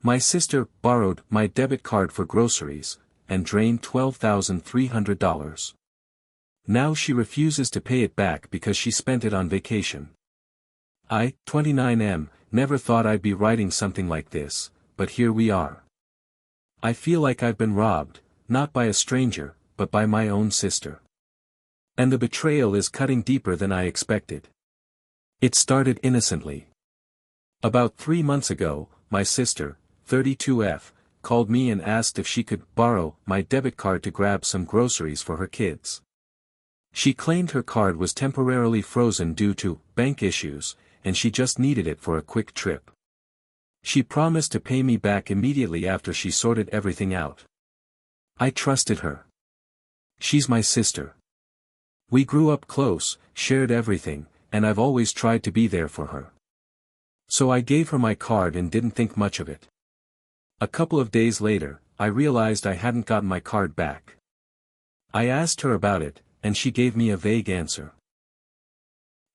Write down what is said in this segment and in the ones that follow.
My sister borrowed my debit card for groceries, and drained $12,300. Now she refuses to pay it back because she spent it on vacation. I, 29M, never thought I'd be writing something like this, but here we are. I feel like I've been robbed, not by a stranger, but by my own sister. And the betrayal is cutting deeper than I expected. It started innocently. About 3 months ago, my sister, 32F, called me and asked if she could borrow my debit card to grab some groceries for her kids. She claimed her card was temporarily frozen due to bank issues, and she just needed it for a quick trip. She promised to pay me back immediately after she sorted everything out. I trusted her. She's my sister. We grew up close, shared everything, and I've always tried to be there for her. So I gave her my card and didn't think much of it. A couple of days later, I realized I hadn't gotten my card back. I asked her about it, and she gave me a vague answer.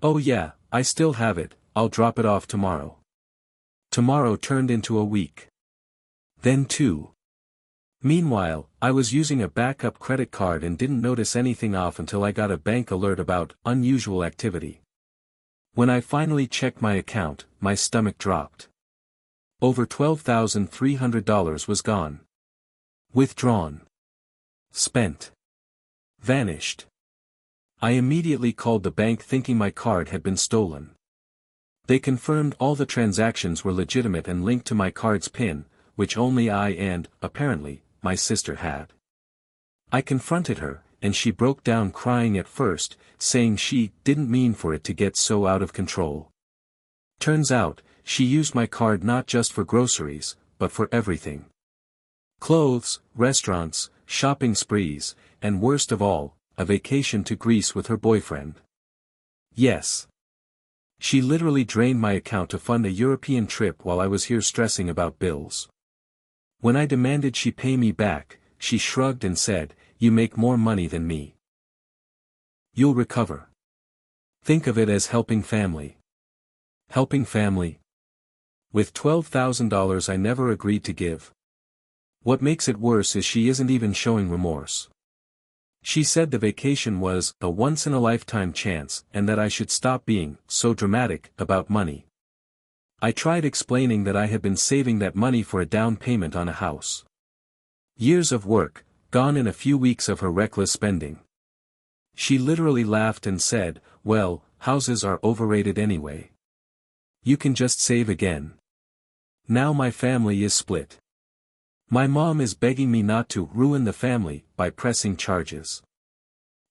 "Oh yeah, I still have it, I'll drop it off tomorrow." Tomorrow turned into a week. Then 2. Meanwhile, I was using a backup credit card and didn't notice anything off until I got a bank alert about unusual activity. When I finally checked my account, my stomach dropped. Over $12,300 was gone. Withdrawn. Spent. Vanished. I immediately called the bank thinking my card had been stolen. They confirmed all the transactions were legitimate and linked to my card's PIN, which only I and, apparently, my sister had. I confronted her, and she broke down crying at first, saying she didn't mean for it to get so out of control. Turns out, she used my card not just for groceries, but for everything. Clothes, restaurants, shopping sprees, and worst of all, a vacation to Greece with her boyfriend. Yes. She literally drained my account to fund a European trip while I was here stressing about bills. When I demanded she pay me back, she shrugged and said, "You make more money than me. You'll recover." Think of it as helping family. Helping family? With $12,000 I never agreed to give. What makes it worse is she isn't even showing remorse. She said the vacation was a once-in-a-lifetime chance and that I should stop being so dramatic about money. I tried explaining that I had been saving that money for a down payment on a house. Years of work, gone in a few weeks of her reckless spending. She literally laughed and said, "Well, houses are overrated anyway. You can just save again." Now my family is split. My mom is begging me not to ruin the family by pressing charges.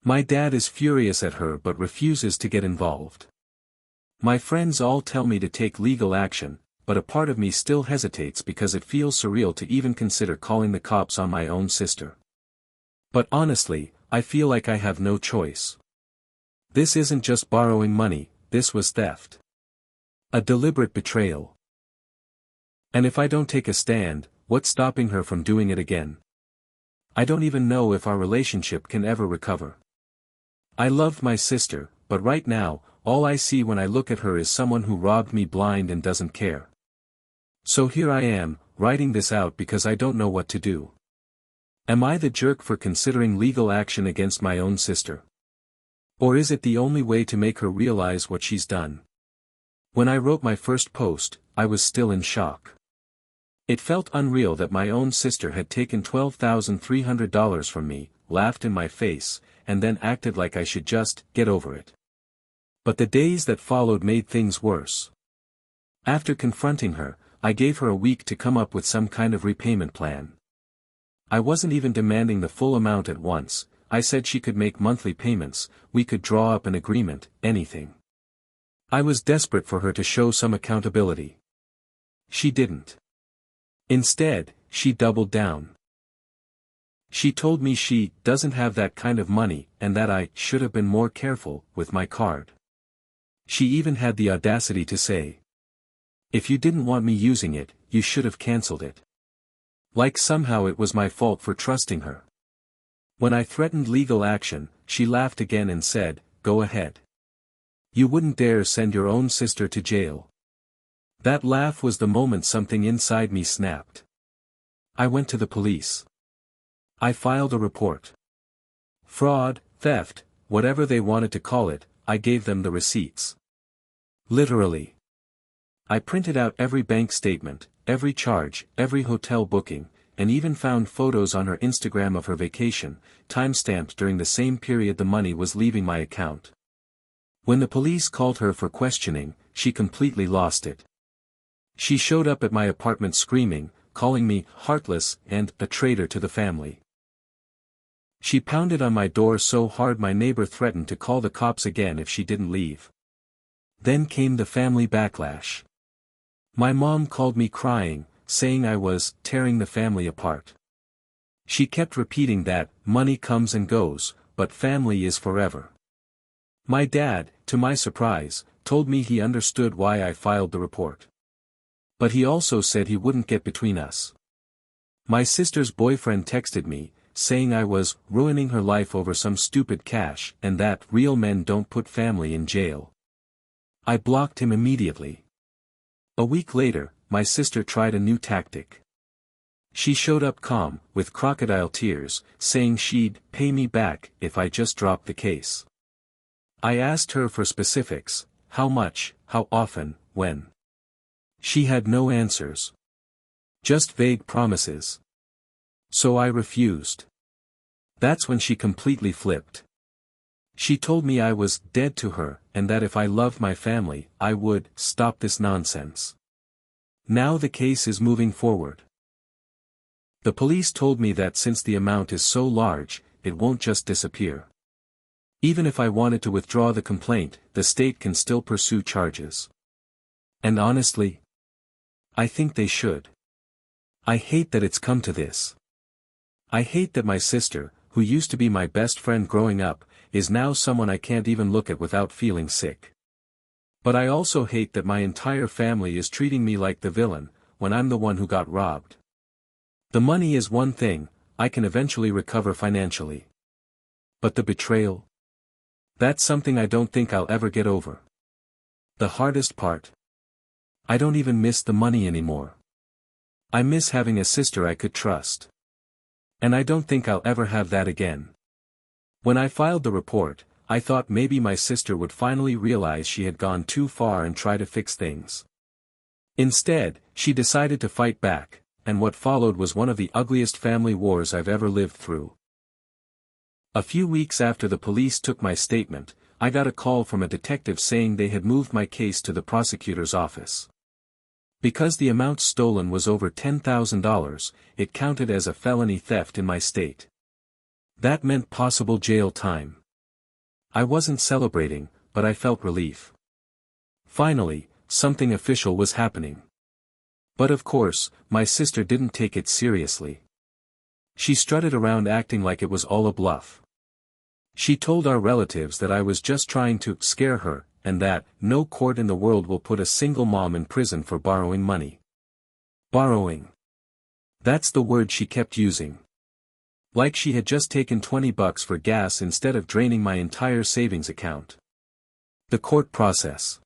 My dad is furious at her but refuses to get involved. My friends all tell me to take legal action, but a part of me still hesitates because it feels surreal to even consider calling the cops on my own sister. But honestly, I feel like I have no choice. This isn't just borrowing money, this was theft. A deliberate betrayal. And if I don't take a stand, what's stopping her from doing it again? I don't even know if our relationship can ever recover. I loved my sister, but right now, all I see when I look at her is someone who robbed me blind and doesn't care. So here I am, writing this out because I don't know what to do. Am I the jerk for considering legal action against my own sister? Or is it the only way to make her realize what she's done? When I wrote my first post, I was still in shock. It felt unreal that my own sister had taken $12,300 from me, laughed in my face, and then acted like I should just get over it. But the days that followed made things worse. After confronting her, I gave her a week to come up with some kind of repayment plan. I wasn't even demanding the full amount at once, I said she could make monthly payments, we could draw up an agreement, anything. I was desperate for her to show some accountability. She didn't. Instead, she doubled down. She told me she doesn't have that kind of money and that I should have been more careful with my card. She even had the audacity to say, "If you didn't want me using it, you should have canceled it." Like somehow it was my fault for trusting her. When I threatened legal action, she laughed again and said, "Go ahead. You wouldn't dare send your own sister to jail." That laugh was the moment something inside me snapped. I went to the police. I filed a report. Fraud, theft, whatever they wanted to call it, I gave them the receipts. Literally. I printed out every bank statement, every charge, every hotel booking, and even found photos on her Instagram of her vacation, timestamped during the same period the money was leaving my account. When the police called her for questioning, she completely lost it. She showed up at my apartment screaming, calling me heartless and a traitor to the family. She pounded on my door so hard my neighbor threatened to call the cops again if she didn't leave. Then came the family backlash. My mom called me crying, saying I was tearing the family apart. She kept repeating that money comes and goes, but family is forever. My dad, to my surprise, told me he understood why I filed the report. But he also said he wouldn't get between us. My sister's boyfriend texted me, saying I was ruining her life over some stupid cash and that real men don't put family in jail. I blocked him immediately. A week later, my sister tried a new tactic. She showed up calm, with crocodile tears, saying she'd pay me back if I just dropped the case. I asked her for specifics, how much, how often, when. She had no answers. Just vague promises. So I refused. That's when she completely flipped. She told me I was dead to her, and that if I loved my family, I would stop this nonsense. Now the case is moving forward. The police told me that since the amount is so large, it won't just disappear. Even if I wanted to withdraw the complaint, the state can still pursue charges. And honestly, I think they should. I hate that it's come to this. I hate that my sister, who used to be my best friend growing up, is now someone I can't even look at without feeling sick. But I also hate that my entire family is treating me like the villain, when I'm the one who got robbed. The money is one thing, I can eventually recover financially. But the betrayal? That's something I don't think I'll ever get over. The hardest part? I don't even miss the money anymore. I miss having a sister I could trust. And I don't think I'll ever have that again. When I filed the report, I thought maybe my sister would finally realize she had gone too far and try to fix things. Instead, she decided to fight back, and what followed was one of the ugliest family wars I've ever lived through. A few weeks after the police took my statement, I got a call from a detective saying they had moved my case to the prosecutor's office. Because the amount stolen was over $10,000, it counted as a felony theft in my state. That meant possible jail time. I wasn't celebrating, but I felt relief. Finally, something official was happening. But of course, my sister didn't take it seriously. She strutted around acting like it was all a bluff. She told our relatives that I was just trying to scare her, and that no court in the world will put a single mom in prison for borrowing money. Borrowing. That's the word she kept using. Like she had just taken $20 for gas instead of draining my entire savings account. The court process.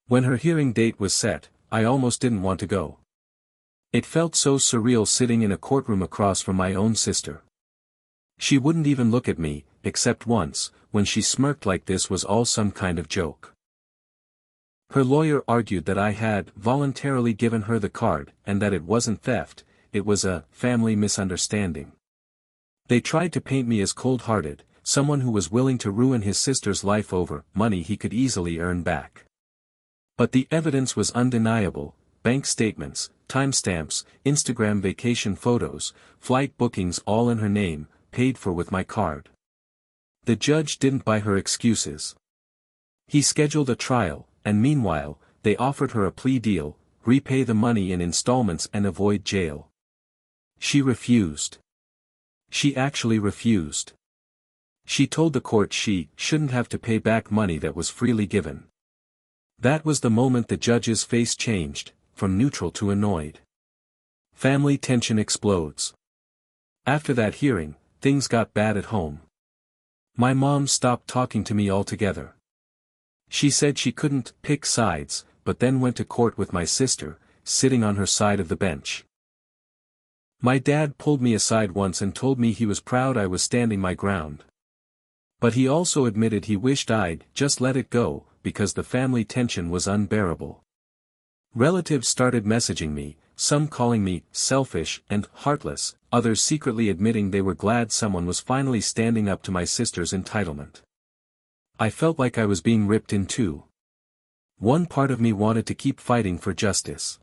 When her hearing date was set, I almost didn't want to go. It felt so surreal sitting in a courtroom across from my own sister. She wouldn't even look at me, except once, when she smirked like this was all some kind of joke. Her lawyer argued that I had voluntarily given her the card and that it wasn't theft, it was a family misunderstanding. They tried to paint me as cold-hearted, someone who was willing to ruin his sister's life over money he could easily earn back. But the evidence was undeniable: bank statements, timestamps, Instagram vacation photos, flight bookings all in her name, paid for with my card. The judge didn't buy her excuses. He scheduled a trial, and meanwhile, they offered her a plea deal: repay the money in installments and avoid jail. She refused. She actually refused. She told the court she shouldn't have to pay back money that was freely given. That was the moment the judge's face changed, from neutral to annoyed. Family tension explodes. After that hearing, things got bad at home. My mom stopped talking to me altogether. She said she couldn't pick sides, but then went to court with my sister, sitting on her side of the bench. My dad pulled me aside once and told me he was proud I was standing my ground. But he also admitted he wished I'd just let it go, because the family tension was unbearable. Relatives started messaging me, some calling me selfish and heartless, others secretly admitting they were glad someone was finally standing up to my sister's entitlement. I felt like I was being ripped in two. One part of me wanted to keep fighting for justice.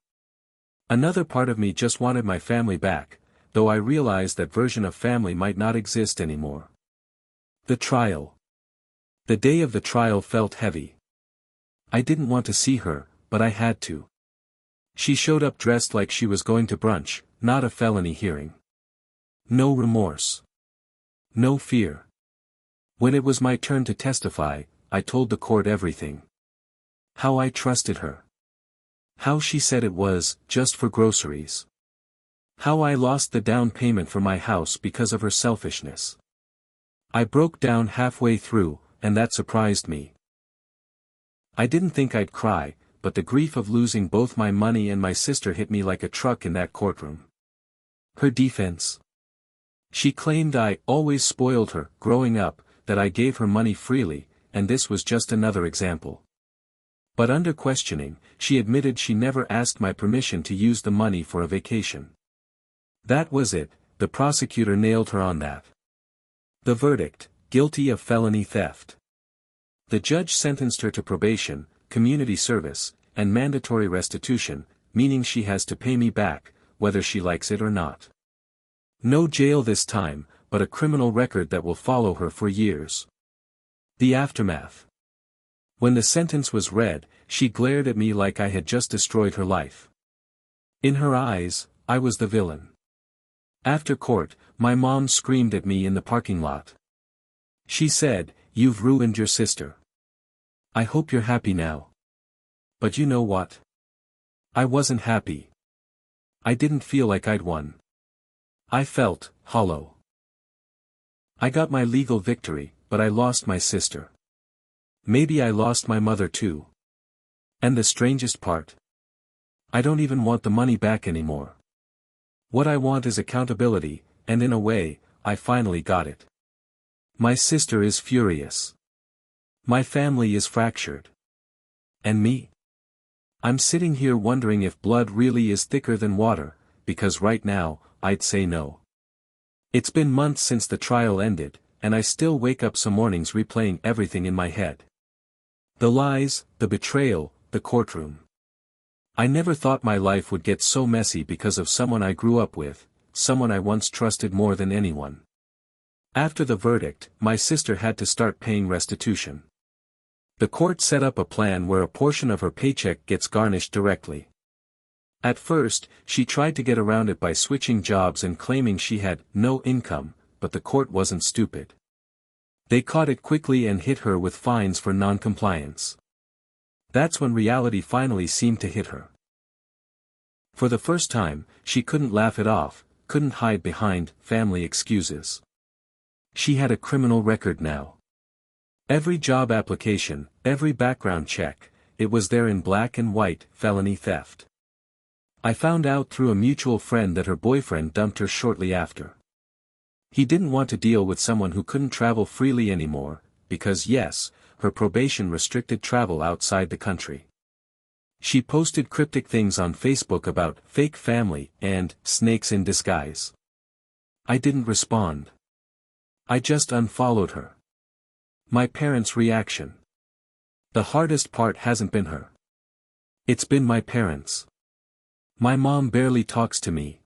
Another part of me just wanted my family back, though I realized that version of family might not exist anymore. The trial. The day of the trial felt heavy. I didn't want to see her, but I had to. She showed up dressed like she was going to brunch, not a felony hearing. No remorse. No fear. When it was my turn to testify, I told the court everything. How I trusted her. How she said it was, just for groceries. How I lost the down payment for my house because of her selfishness. I broke down halfway through, and that surprised me. I didn't think I'd cry, but the grief of losing both my money and my sister hit me like a truck in that courtroom. Her defense. She claimed I always spoiled her, growing up, that I gave her money freely, and this was just another example. But under questioning, she admitted she never asked my permission to use the money for a vacation. That was it, the prosecutor nailed her on that. The verdict, guilty of felony theft. The judge sentenced her to probation, community service, and mandatory restitution, meaning she has to pay me back, whether she likes it or not. No jail this time, but a criminal record that will follow her for years. The aftermath. When the sentence was read, she glared at me like I had just destroyed her life. In her eyes, I was the villain. After court, my mom screamed at me in the parking lot. She said, "You've ruined your sister. I hope you're happy now." But you know what? I wasn't happy. I didn't feel like I'd won. I felt hollow. I got my legal victory, but I lost my sister. Maybe I lost my mother too. And the strangest part? I don't even want the money back anymore. What I want is accountability, and in a way, I finally got it. My sister is furious. My family is fractured. And me? I'm sitting here wondering if blood really is thicker than water, because right now, I'd say no. It's been months since the trial ended, and I still wake up some mornings replaying everything in my head. The lies, the betrayal, the courtroom. I never thought my life would get so messy because of someone I grew up with, someone I once trusted more than anyone. After the verdict, my sister had to start paying restitution. The court set up a plan where a portion of her paycheck gets garnished directly. At first, she tried to get around it by switching jobs and claiming she had no income, but the court wasn't stupid. They caught it quickly and hit her with fines for non-compliance. That's when reality finally seemed to hit her. For the first time, she couldn't laugh it off, couldn't hide behind family excuses. She had a criminal record now. Every job application, every background check, it was there in black and white, felony theft. I found out through a mutual friend that her boyfriend dumped her shortly after. He didn't want to deal with someone who couldn't travel freely anymore, because yes, her probation restricted travel outside the country. She posted cryptic things on Facebook about fake family and snakes in disguise. I didn't respond. I just unfollowed her. My parents' reaction. The hardest part hasn't been her. It's been my parents. My mom barely talks to me.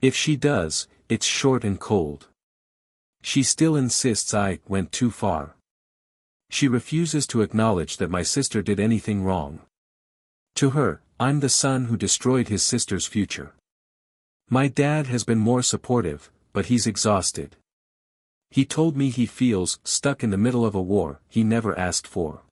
If she does, it's short and cold. She still insists I went too far. She refuses to acknowledge that my sister did anything wrong. To her, I'm the son who destroyed his sister's future. My dad has been more supportive, but he's exhausted. He told me he feels stuck in the middle of a war he never asked for.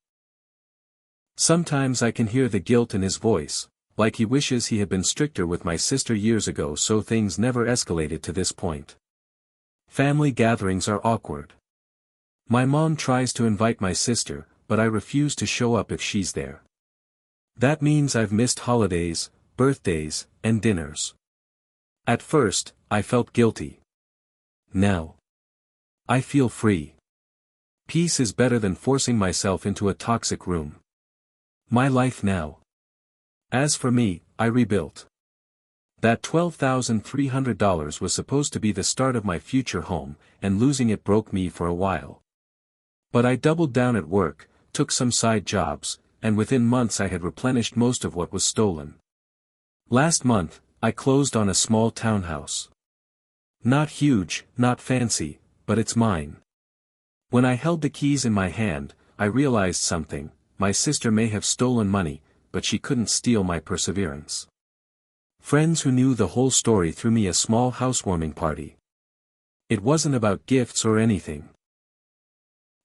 Sometimes I can hear the guilt in his voice, like he wishes he had been stricter with my sister years ago so things never escalated to this point. Family gatherings are awkward. My mom tries to invite my sister, but I refuse to show up if she's there. That means I've missed holidays, birthdays, and dinners. At first, I felt guilty. Now, I feel free. Peace is better than forcing myself into a toxic room. My life now. As for me, I rebuilt. That $12,300 was supposed to be the start of my future home, and losing it broke me for a while. But I doubled down at work, took some side jobs, and within months I had replenished most of what was stolen. Last month, I closed on a small townhouse. Not huge, not fancy, but it's mine. When I held the keys in my hand, I realized something. My sister may have stolen money, but she couldn't steal my perseverance. Friends who knew the whole story threw me a small housewarming party. It wasn't about gifts or anything.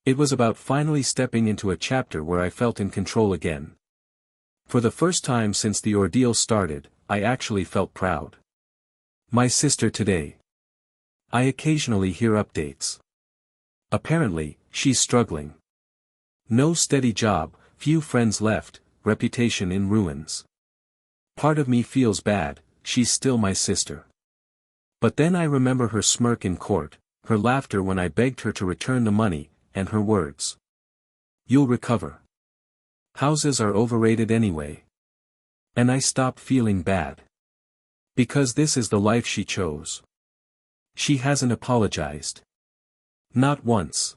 It was about finally stepping into a chapter where I felt in control again. For the first time since the ordeal started, I actually felt proud. My sister today. I occasionally hear updates. Apparently, she's struggling. No steady job, few friends left, reputation in ruins. Part of me feels bad, she's still my sister. But then I remember her smirk in court, her laughter when I begged her to return the money, and her words. You'll recover. Houses are overrated anyway. And I stopped feeling bad. Because this is the life she chose. She hasn't apologized. Not once.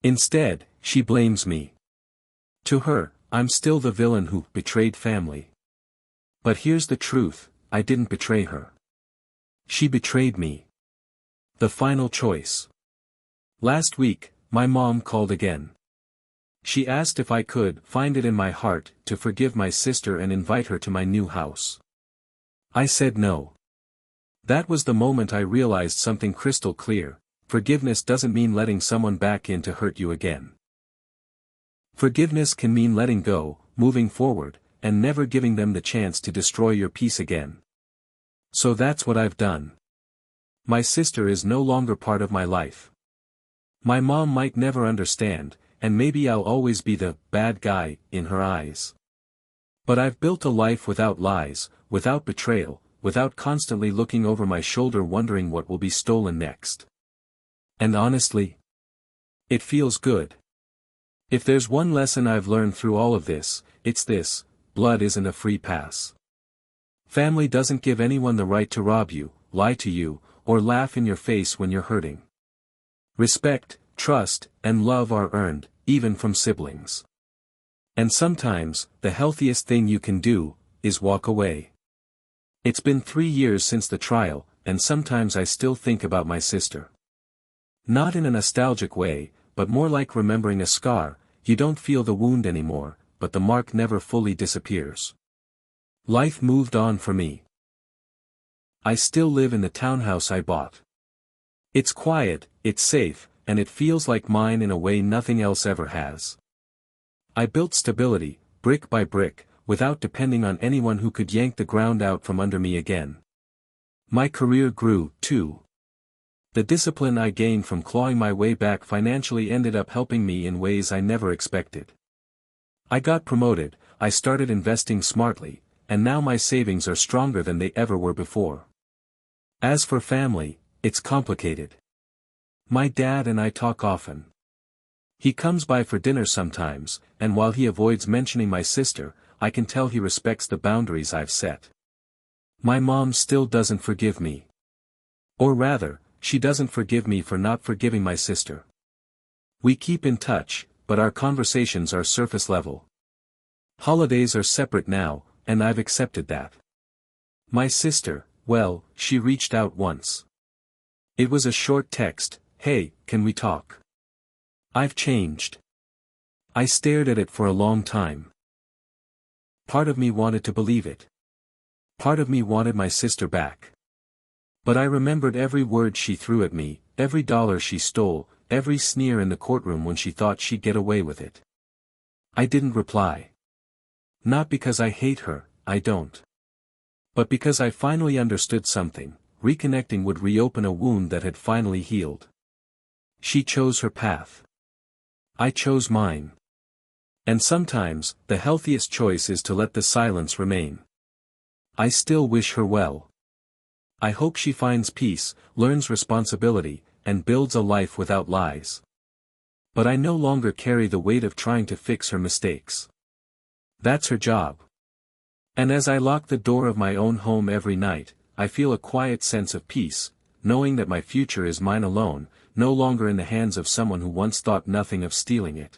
Instead, she blames me. To her, I'm still the villain who betrayed family. But here's the truth, I didn't betray her. She betrayed me. The final choice. Last week, my mom called again. She asked if I could find it in my heart to forgive my sister and invite her to my new house. I said no. That was the moment I realized something crystal clear. Forgiveness doesn't mean letting someone back in to hurt you again. Forgiveness can mean letting go, moving forward, and never giving them the chance to destroy your peace again. So that's what I've done. My sister is no longer part of my life. My mom might never understand, and maybe I'll always be the bad guy in her eyes. But I've built a life without lies, without betrayal, without constantly looking over my shoulder wondering what will be stolen next. And honestly, it feels good. If there's one lesson I've learned through all of this, it's this: blood isn't a free pass. Family doesn't give anyone the right to rob you, lie to you, or laugh in your face when you're hurting. Respect, trust, and love are earned, even from siblings. And sometimes, the healthiest thing you can do, is walk away. It's been 3 years since the trial, and sometimes I still think about my sister. Not in a nostalgic way, but more like remembering a scar. You don't feel the wound anymore, but the mark never fully disappears. Life moved on for me. I still live in the townhouse I bought. It's quiet, it's safe, and it feels like mine in a way nothing else ever has. I built stability, brick by brick, without depending on anyone who could yank the ground out from under me again. My career grew, too. The discipline I gained from clawing my way back financially ended up helping me in ways I never expected. I got promoted, I started investing smartly, and now my savings are stronger than they ever were before. As for family, it's complicated. My dad and I talk often. He comes by for dinner sometimes, and while he avoids mentioning my sister, I can tell he respects the boundaries I've set. My mom still doesn't forgive me. Or rather, she doesn't forgive me for not forgiving my sister. We keep in touch, but our conversations are surface level. Holidays are separate now, and I've accepted that. My sister, well, she reached out once. It was a short text, "Hey, can we talk?" I've changed. I stared at it for a long time. Part of me wanted to believe it. Part of me wanted my sister back. But I remembered every word she threw at me, every dollar she stole, every sneer in the courtroom when she thought she'd get away with it. I didn't reply. Not because I hate her, I don't. But because I finally understood something: reconnecting would reopen a wound that had finally healed. She chose her path. I chose mine. And sometimes, the healthiest choice is to let the silence remain. I still wish her well. I hope she finds peace, learns responsibility, and builds a life without lies. But I no longer carry the weight of trying to fix her mistakes. That's her job. And as I lock the door of my own home every night, I feel a quiet sense of peace, knowing that my future is mine alone, no longer in the hands of someone who once thought nothing of stealing it.